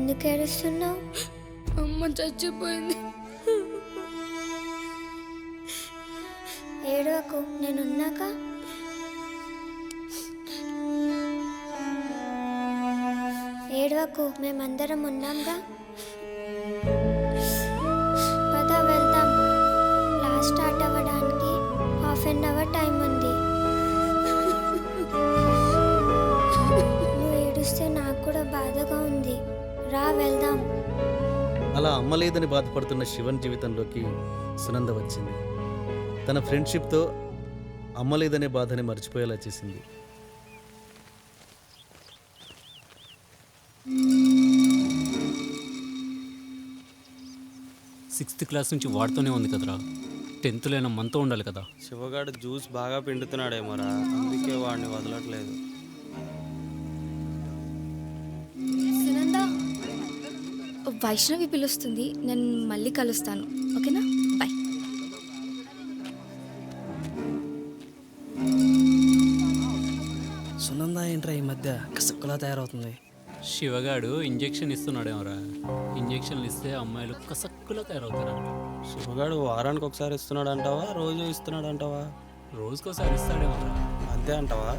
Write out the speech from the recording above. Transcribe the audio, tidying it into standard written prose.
ఎందుకు ఏడుస్తున్నావు? అమ్మ చచ్చిపోయింది. ఏడవకు, నేనున్నాక. ఏడవకు, మేమందరం ఉన్నాంగా. పద వెళ్దాం. క్లాస్ స్టార్ట్ అవ్వడానికి ½ టైం ఉంది. నువ్వు ఏడుస్తే నాకు కూడా బాధగా ఉంది. రా వెళ్దాం. అలా అమ్మ లేదని బాధపడుతున్న శివన్ జీవితంలోకి సునంద వచ్చింది. తన ఫ్రెండ్షిప్తో అమ్మ లేదనే బాధని మర్చిపోయేలా చేసింది. సిక్స్త్ క్లాస్ నుంచి వాడుతూనే ఉంది కదరా. 10th అయినా మనతో ఉండాలి కదా. శివగాడు జ్యూస్ బాగా పిండుతున్నాడేమోరా, అందుకే వాడిని వదలట్లేదు. సునంద, వైష్ణవి పిలుస్తుంది, నేను మళ్ళీ కలుస్తాను. ఓకేనా? బాయ్. సునంద ఏంట్రా ఈ మధ్య కసక్కులా తయారవుతుంది? శివగాడు ఇంజెక్షన్ ఇస్తున్నాడేమోరా. ఇంజెక్షన్లు ఇస్తే అమ్మాయిలు కసక్కులా తయారవుతారా. శివగాడు వారానికి ఒకసారి ఇస్తున్నాడు అంటావా, రోజు ఇస్తున్నాడు అంటావా? రోజుకోసారి ఇస్తాడేమోరా. అంతే అంటావా?